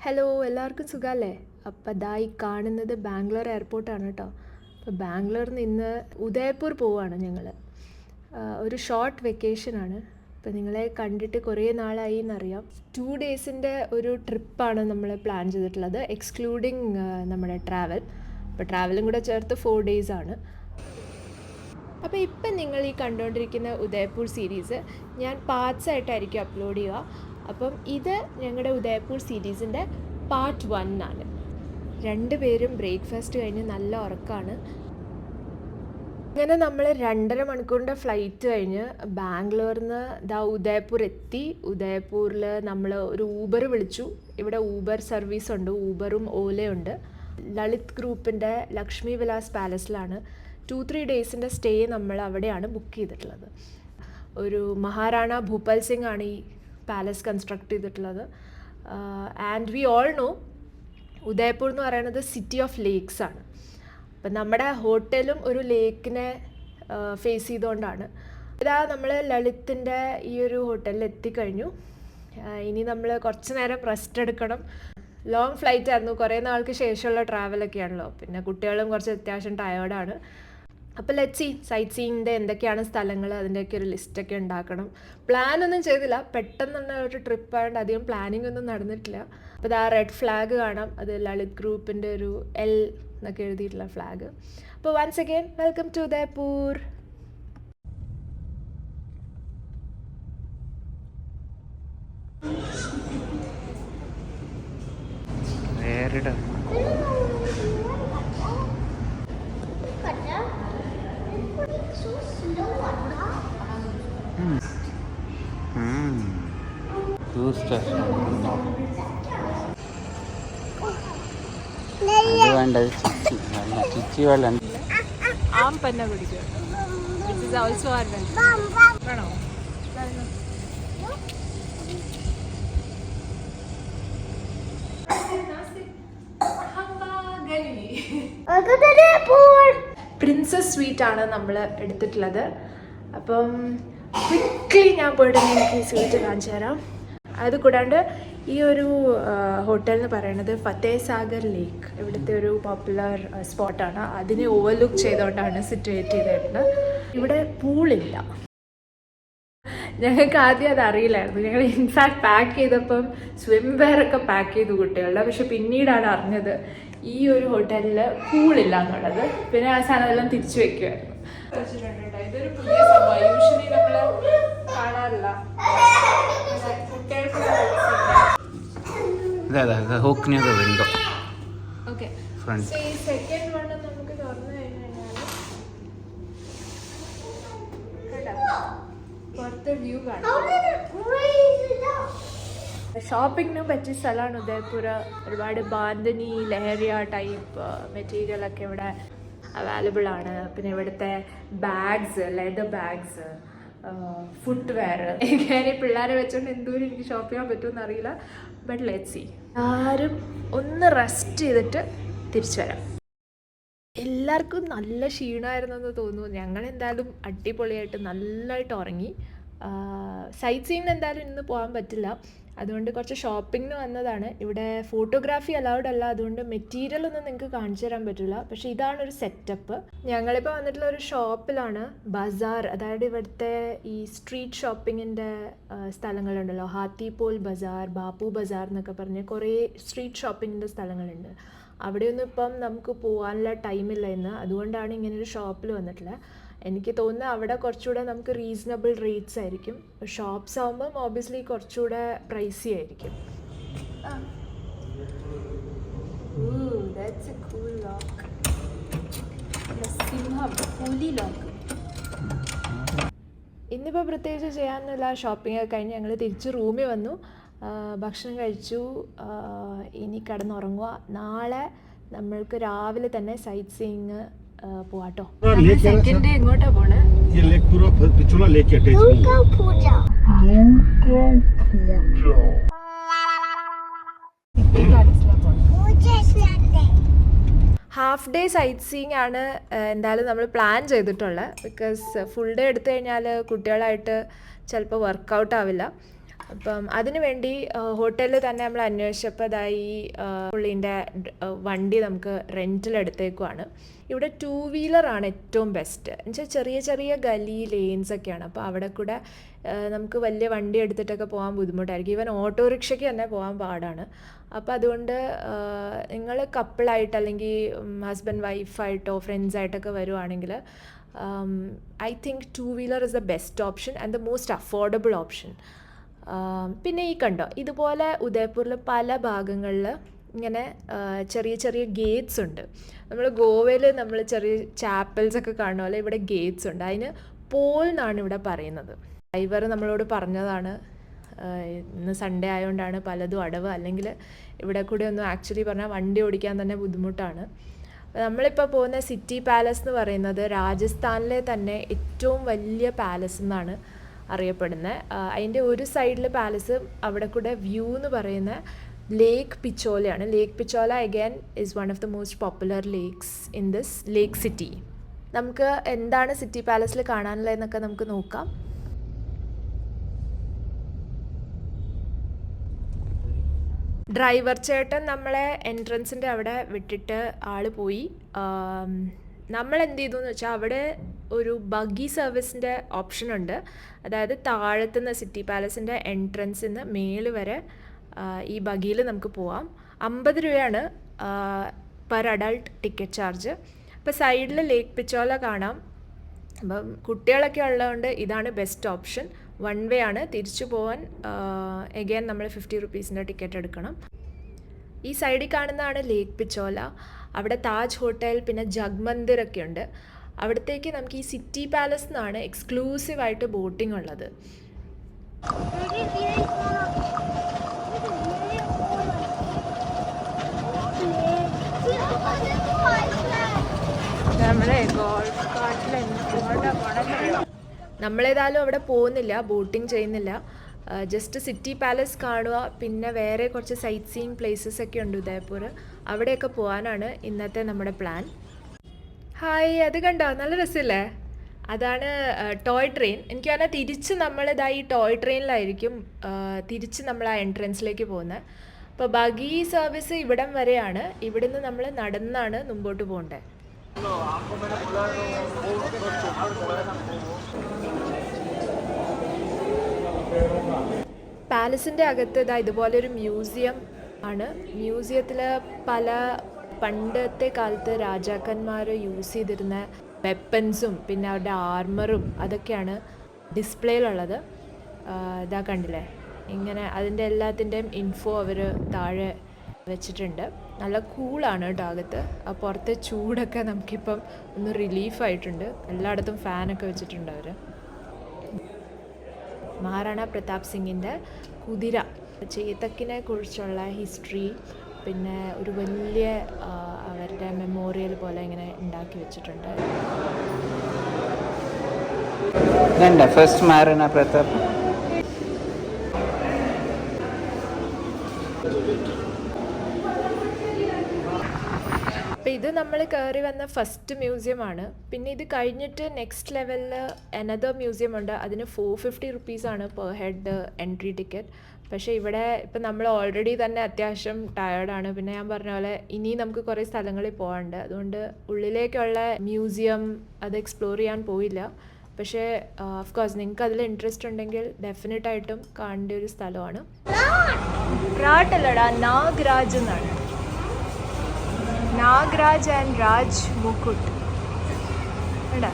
Hello, എല്ലാവർക്കും സുഖമല്ലേ? അപ്പോൾ ദാ ഈ കാണുന്നത് ബാംഗ്ലൂർ എയർപോർട്ടാണ് കേട്ടോ. അപ്പോൾ ബാംഗ്ലൂരിൽ നിന്ന് ഇന്ന് ഉദയപൂർ പോവുകയാണ് ഞങ്ങൾ. ഒരു ഷോർട്ട് വെക്കേഷനാണ്. അപ്പോൾ നിങ്ങളെ കണ്ടിട്ട് കുറേ നാളായി എന്നറിയാം. 2 ഡേയ്സിൻ്റെ ഒരു ട്രിപ്പാണ് നമ്മൾ പ്ലാൻ ചെയ്തിട്ടുള്ളത്, എക്സ്ക്ലൂഡിങ് നമ്മുടെ ട്രാവൽ. അപ്പോൾ ട്രാവലും കൂടെ ചേർത്ത് 4 days ആണ്. അപ്പോൾ ഇപ്പം നിങ്ങൾ ഈ കണ്ടുകൊണ്ടിരിക്കുന്ന ഉദയപൂർ സീരീസ് ഞാൻ പാർട്സ് ആയിട്ടായിരിക്കും അപ്ലോഡ് ചെയ്യുക. അപ്പം ഇത് ഞങ്ങളുടെ ഉദയപൂർ സീരീസിൻ്റെ പാർട്ട് 1 ആണ്. 2 പേരും ബ്രേക്ക്ഫാസ്റ്റ് കഴിഞ്ഞ് നല്ല ഉറക്കമാണ്. അങ്ങനെ നമ്മൾ 2.5 മണിക്കൂറിൻ്റെ ഫ്ലൈറ്റ് കഴിഞ്ഞ് ബാംഗ്ലൂരിൽ നിന്ന് ഉദയപൂർ എത്തി. ഉദയപൂരിൽ നമ്മൾ ഒരു ഊബർ വിളിച്ചു. ഇവിടെ ഊബർ സർവീസ് ഉണ്ട്, ഊബറും ഓലയുണ്ട്. ലളിത് ഗ്രൂപ്പിൻ്റെ ലക്ഷ്മി വിലാസ് പാലസിലാണ് 2-3 ഡേയ്സിൻ്റെ സ്റ്റേ നമ്മൾ അവിടെയാണ് ബുക്ക് ചെയ്തിട്ടുള്ളത്. ഒരു മഹാറാണ ഭൂപാൽ സിംഗ് ആണ് ഈ പാലസ് കൺസ്ട്രക്ട് ചെയ്തിട്ടുള്ളത്. And we all no Udaipur എന്ന് പറയുന്നത് സിറ്റി ഓഫ് ലേക്സ് ആണ്. അപ്പം നമ്മുടെ ഹോട്ടലും ഒരു ലേക്കിനെ ഫേസ് ചെയ്തുകൊണ്ടാണ്. ഇതാ നമ്മൾ ലളിത്തിൻ്റെ ഈ ഒരു ഹോട്ടലിൽ എത്തിക്കഴിഞ്ഞു. ഇനി നമ്മൾ കുറച്ച് നേരം റെസ്റ്റ് എടുക്കണം. ലോങ് ഫ്ലൈറ്റ് ആയിരുന്നു, കുറേ നാൾക്ക് ശേഷമുള്ള ട്രാവലൊക്കെ ആണല്ലോ. പിന്നെ കുട്ടികളും കുറച്ച് അത്യാവശ്യം ടയേർഡാണ്. അപ്പോൾ ലെറ്റ്സ് സീ സൈറ്റ് സീയിങ്ങിൻ്റെ എന്തൊക്കെയാണ് സ്ഥലങ്ങൾ, അതിൻ്റെയൊക്കെ ഒരു ലിസ്റ്റൊക്കെ ഉണ്ടാക്കണം. പ്ലാനൊന്നും ചെയ്തില്ല, പെട്ടെന്ന് ഒരു ട്രിപ്പായതുകൊണ്ട് അധികം പ്ലാനിങ് ഒന്നും നടന്നിട്ടില്ല. അപ്പോൾ ഇത് ആ റെഡ് ഫ്ലാഗ് കാണാം, അത് ലളിത് ഗ്രൂപ്പിൻ്റെ ഒരു L എന്നൊക്കെ എഴുതിയിട്ടുള്ള ഫ്ലാഗ്. അപ്പോൾ once again welcome to Udaipur. ചിച്ചി വെള്ളം ആം പന്ന കുടിക്കുക. വേണോ? പ്രിൻസസ് സ്വീറ്റ് ആണ് നമ്മൾ എടുത്തിട്ടുള്ളത്. അപ്പം ക്വിക്ക്ലി ഞാൻ പോയിട്ട് നിങ്ങൾക്ക് ഈ സ്വീറ്റ് കാണിച്ചു തരാം. അത് കൂടാണ്ട് ഈ ഒരു ഹോട്ടൽ എന്ന് പറയുന്നത് ഫത്തേഹ് സാഗർ ലേക്ക്, ഇവിടുത്തെ ഒരു പോപ്പുലർ സ്പോട്ടാണ്. അതിനെ ഓവർലുക്ക് ചെയ്തുകൊണ്ടാണ് സിറ്റുവേറ്റ് ചെയ്തിട്ടുള്ളത്. ഇവിടെ പൂളില്ല. ഞങ്ങൾക്ക് ആദ്യം അത് അറിയില്ലായിരുന്നു. ഞങ്ങൾ ഇൻഫാക്ട് പാക്ക് ചെയ്തപ്പം സ്വിം വെയർ ഒക്കെ പാക്ക് ചെയ്തു കുട്ടികളുടെ. പക്ഷെ പിന്നീടാണ് അറിഞ്ഞത് ഈ ഒരു ഹോട്ടലിൽ പൂളില്ല എന്നുള്ളത്. പിന്നെ ആ സാധനം എല്ലാം തിരിച്ചു വെക്കുമായിരുന്നു. ഇതൊരു പുതിയ സംഭവം, യൂഷ്വലി നമ്മൾ കാണാറില്ല. വിൻഡോ ഓക്കെ, ഈ സെക്കൻഡ് വൺ നമുക്ക് തുറന്നു കഴിഞ്ഞാൽ പുറത്തെ വ്യൂ കാണാം. ഷോപ്പിങ്ങിനും പറ്റിയ സ്ഥലമാണ് ഉദയപൂർ. ഒരുപാട് ബാന്ദനി, ലഹരിയ ടൈപ്പ് മെറ്റീരിയലൊക്കെ ഇവിടെ അവൈലബിൾ ആണ്. പിന്നെ ഇവിടുത്തെ ബാഗ്സ്, ലെതർ ബാഗ്സ്, ഫുട് വെയർ. ഞാൻ ഈ പിള്ളേരെ വെച്ചുകൊണ്ട് എന്തോരം എനിക്ക് ഷോപ്പ് ചെയ്യാൻ പറ്റുമെന്ന് അറിയില്ല. But let's see. ആരും ഒന്ന് റെസ്റ്റ് ചെയ്തിട്ട് തിരിച്ചു വരാം. എല്ലാവർക്കും നല്ല ക്ഷീണമായിരുന്നെന്ന് തോന്നുന്നു. ഞങ്ങൾ എന്തായാലും അടിപൊളിയായിട്ട് നല്ലതായിട്ട് ഉറങ്ങി. സൈറ്റ് സീയിങ് എന്തായാലും ഇന്ന് പോകാൻ പറ്റില്ല, അതുകൊണ്ട് കുറച്ച് ഷോപ്പിങ്ങിന് വന്നതാണ്. ഇവിടെ ഫോട്ടോഗ്രാഫി അലൗഡ് അല്ല, അതുകൊണ്ട് മെറ്റീരിയൽ ഒന്നും നിങ്ങൾക്ക് കാണിച്ചു തരാൻ പറ്റില്ല. പക്ഷേ ഇതാണ് ഒരു സെറ്റപ്പ്. ഞങ്ങളിപ്പോൾ വന്നിട്ടുള്ള ഒരു ഷോപ്പിലാണ്, ബസാർ. അതായത് ഇവിടുത്തെ ഈ സ്ട്രീറ്റ് ഷോപ്പിങ്ങിൻ്റെ സ്ഥലങ്ങളുണ്ടല്ലോ, ഹാത്തിപോൾ ബസാർ, ബാപ്പു ബസാർ എന്നൊക്കെ പറഞ്ഞ് കുറേ സ്ട്രീറ്റ് ഷോപ്പിങ്ങിൻ്റെ സ്ഥലങ്ങളുണ്ട്. അവിടെയൊന്നും ഇപ്പം നമുക്ക് പോകാനുള്ള ടൈമില്ല ഇന്ന്, അതുകൊണ്ടാണ് ഇങ്ങനൊരു ഷോപ്പിൽ വന്നിട്ടുള്ളത്. എനിക്ക് തോന്നുന്നത് അവിടെ കുറച്ചുകൂടെ നമുക്ക് റീസണബിൾ റേറ്റ്സ് ആയിരിക്കും. ഷോപ്സ് ആകുമ്പം ഓബിയസ്ലി കുറച്ചുകൂടെ പ്രൈസി ആയിരിക്കും. ഇന്നിപ്പോൾ പ്രത്യേകിച്ച് ചെയ്യാനൊന്നുമില്ല. ഷോപ്പിംഗ് ഒക്കെ കഴിഞ്ഞ് ഞങ്ങൾ തിരിച്ച് റൂമിൽ വന്നു, ഭക്ഷണം കഴിച്ചു. ഇനി കിടന്നുറങ്ങുക. നാളെ നമ്മൾക്ക് രാവിലെ തന്നെ സൈറ്റ് സീയിങ് പോവാട്ടോ. സെക്കൻഡ് ഡേ എങ്ങോട്ടാ പോണേ? ഹാഫ് ഡേ സൈറ്റ് സീയിങ് ആണ് എന്തായാലും നമ്മൾ പ്ലാൻ ചെയ്തിട്ടുള്ളത്. ബിക്കോസ് ഫുൾ ഡേ എടുത്തു കഴിഞ്ഞാൽ കുട്ടികളായിട്ട് ചിലപ്പോൾ വർക്കൗട്ട് ആവില്ല. അപ്പം അതിനു വേണ്ടി ഹോട്ടലിൽ തന്നെ നമ്മൾ അന്വേഷിച്ചപ്പോൾ അതായി പുള്ളീൻ്റെ വണ്ടി നമുക്ക് റെൻറ്റിലെടുത്തേക്കുവാണ്. ഇവിടെ 2 വീലറാണ് ഏറ്റവും ബെസ്റ്റ്. എന്നുവെച്ചാൽ ചെറിയ ചെറിയ ഗലി ലെയിൻസൊക്കെയാണ്. അപ്പോൾ അവിടെ കൂടെ നമുക്ക് വലിയ വണ്ടി എടുത്തിട്ടൊക്കെ പോകാൻ ബുദ്ധിമുട്ടായിരിക്കും. ഈവൻ ഓട്ടോറിക്ഷയ്ക്ക് തന്നെ പോകാൻ പാടാണ്. അപ്പോൾ അതുകൊണ്ട് നിങ്ങൾ കപ്പിളായിട്ട് അല്ലെങ്കിൽ ഹസ്ബൻഡ് വൈഫായിട്ടോ ഫ്രണ്ട്സായിട്ടൊക്കെ വരുവാണെങ്കിൽ I think 2 wheeler is the best option and the most affordable option. പിന്നെ ഈ കണ്ടോ, ഇതുപോലെ ഉദയ്പൂരിൽ പല ഭാഗങ്ങളിൽ ഇങ്ങനെ ചെറിയ ചെറിയ ഗേറ്റ്സ് ഉണ്ട്. നമ്മൾ ഗോവയിൽ നമ്മൾ ചെറിയ ചാപ്പൽസ് ഒക്കെ കാണുന്ന പോലെ ഇവിടെ ഗേറ്റ്സ് ഉണ്ട്. അതിന് പോൾ എന്നാണ് ഇവിടെ പറയുന്നത്. ഡ്രൈവർ നമ്മളോട് പറഞ്ഞതാണ് ഇന്ന് സൺഡേ ആയതുകൊണ്ടാണ് പലതും അടവ്, അല്ലെങ്കിൽ ഇവിടെ കൂടെ ഒന്നും ആക്ച്വലി പറഞ്ഞാൽ വണ്ടി ഓടിക്കാൻ തന്നെ ബുദ്ധിമുട്ടാണ്. നമ്മളിപ്പോൾ പോകുന്ന സിറ്റി പാലസ് എന്ന് പറയുന്നത് രാജസ്ഥാനിലെ തന്നെ ഏറ്റവും വലിയ പാലസ് എന്നാണ് അറിയപ്പെടുന്നത്. അതിൻ്റെ ഒരു സൈഡിൽ പാലസ്, അവിടെ കൂടെ വ്യൂ എന്ന് പറയുന്ന ലേക്ക് പിച്ചോലയാണ്. Lake Pichola again is one of the most popular lakes in this lake city. നമുക്ക് എന്താണ് സിറ്റി പാലസിൽ കാണാനുള്ളതെന്നൊക്കെ നമുക്ക് നോക്കാം. ഡ്രൈവർ ചേട്ടൻ നമ്മളെ എൻട്രൻസിൻ്റെ അവിടെ വിട്ടിട്ട് ആൾ പോയി. നമ്മൾ എന്ത് ചെയ്തു എന്ന് വെച്ചാൽ അവിടെ ഒരു ബഗ്ഗി സർവീസിൻ്റെ ഓപ്ഷൻ ഉണ്ട്. അതായത് താഴത്തുനിന്ന് സിറ്റി പാലസിൻ്റെ എൻട്രൻസിൽ നിന്ന് മേല് വരെ ഈ ബഗ്ഗിയിൽ നമുക്ക് പോവാം. 50 രൂപയാണ് പെർ അഡൾട്ട് ടിക്കറ്റ് ചാർജ്. അപ്പോൾ സൈഡിൽ ലേക്ക് പിച്ചോല കാണാം. അപ്പം കുട്ടികളൊക്കെ ഉള്ളതുകൊണ്ട് ഇതാണ് ബെസ്റ്റ് ഓപ്ഷൻ. 1 വേ ആണ്. തിരിച്ചു പോകാൻ എഗെയിൻ നമ്മൾ 50 റുപ്പീസിൻ്റെ ടിക്കറ്റ് എടുക്കണം. ഈ സൈഡിൽ കാണുന്നതാണ് ലേക്ക് പിച്ചോല. അവിടെ താജ് ഹോട്ടൽ പിന്നെ ജഗ്മന്ദിർ ഒക്കെ ഉണ്ട്. അവിടത്തേക്ക് നമുക്ക് ഈ സിറ്റി പാലസ് എന്നാണ് എക്സ്ക്ലൂസീവായിട്ട് ബോട്ടിംഗ് ഉള്ളത്. നമ്മളേതായാലും അവിടെ പോകുന്നില്ല, ബോട്ടിംഗ് ചെയ്യുന്നില്ല. ജസ്റ്റ് സിറ്റി പാലസ് കാണുക. പിന്നെ വേറെ കുറച്ച് സൈറ്റ് സീയിങ് പ്ലേസസ് ഒക്കെ ഉണ്ട് ഉദയ്പൂർ. അവിടെയൊക്കെ പോകാനാണ് ഇന്നത്തെ നമ്മുടെ പ്ലാൻ. ഹായ്, അത് കണ്ടോ, നല്ല രസമില്ലേ? അതാണ് ടോയ് ട്രെയിൻ. എനിക്ക് പറഞ്ഞാൽ തിരിച്ച് നമ്മളിതായി ടോയ് ട്രെയിനിലായിരിക്കും തിരിച്ച് നമ്മൾ ആ എൻട്രൻസിലേക്ക് പോകുന്നത്. അപ്പോൾ ബഗ്ഗി സർവീസ് ഇവിടം വരെയാണ്. ഇവിടുന്ന് നമ്മൾ നടന്നാണ് മുമ്പോട്ട് പോകേണ്ടത്. പാലസിൻ്റെ അകത്ത് ഇതുപോലൊരു മ്യൂസിയം ആണ്. മ്യൂസിയത്തിൽ പല പണ്ടത്തെ കാലത്ത് രാജാക്കന്മാർ യൂസ് ചെയ്തിരുന്ന വെപ്പൻസും പിന്നെ അവരുടെ ആർമറും അതൊക്കെയാണ് ഡിസ്പ്ലേയിലുള്ളത്. ഇതാ കണ്ടില്ലേ, ഇങ്ങനെ അതിൻ്റെ എല്ലാത്തിൻ്റെയും ഇൻഫോ അവർ താഴെ വെച്ചിട്ടുണ്ട്. നല്ല കൂളാണ് കേട്ടോ അകത്ത്. പുറത്തെ ചൂടൊക്കെ നമുക്കിപ്പം ഒന്ന് റിലീഫായിട്ടുണ്ട്. എല്ലായിടത്തും ഫാനൊക്കെ വെച്ചിട്ടുണ്ട് അവർ. മഹാറാണ പ്രതാപ് സിംഗിൻ്റെ കുതിര, ചേതക്കിനെ കുറിച്ചുള്ള ഹിസ്റ്ററി, പിന്നെ ഒരു വലിയ അവരുടെ മെമ്മോറിയൽ പോലെ ഇങ്ങനെ ഉണ്ടാക്കി വെച്ചിട്ടുണ്ട്. ഫസ്റ്റ് മഹാറാണ പ്രതാപ്. അപ്പോൾ ഇത് നമ്മൾ കയറി വന്ന ഫസ്റ്റ് മ്യൂസിയമാണ്. പിന്നെ ഇത് കഴിഞ്ഞിട്ട് നെക്സ്റ്റ് ലെവലിൽ അനദർ മ്യൂസിയം ഉണ്ട്. അതിന് 450 റുപ്പീസാണ് പെർ ഹെഡ് എൻട്രി ടിക്കറ്റ്. പക്ഷേ ഇവിടെ ഇപ്പം നമ്മൾ ഓൾറെഡി തന്നെ അത്യാവശ്യം ടയേർഡാണ്. പിന്നെ ഞാൻ പറഞ്ഞ പോലെ ഇനി നമുക്ക് കുറേ സ്ഥലങ്ങളിൽ പോകാനുണ്ട്. അതുകൊണ്ട് ഉള്ളിലേക്കുള്ള മ്യൂസിയം അത് എക്സ്പ്ലോർ ചെയ്യാൻ പോയില്ല. പക്ഷേ ഓഫ് കോഴ്സ് നിങ്ങൾക്ക് അതിൽ ഇൻട്രസ്റ്റ് ഉണ്ടെങ്കിൽ ഡെഫിനറ്റായിട്ടും കാണേണ്ട ഒരു സ്ഥലമാണ്. റാട്ടല്ലടാ, നാഗ്രാജ് എന്നാണ്. നാഗ്രാജ് ആൻഡ് രാജ് മുക്കുട്ട് എടാ.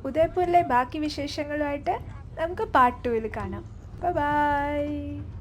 ഉദയ്പൂരിലെ ബാക്കി വിശേഷങ്ങളുമായിട്ട് നമുക്ക് പാർട്ട് 2 കാണാം. ബൈ.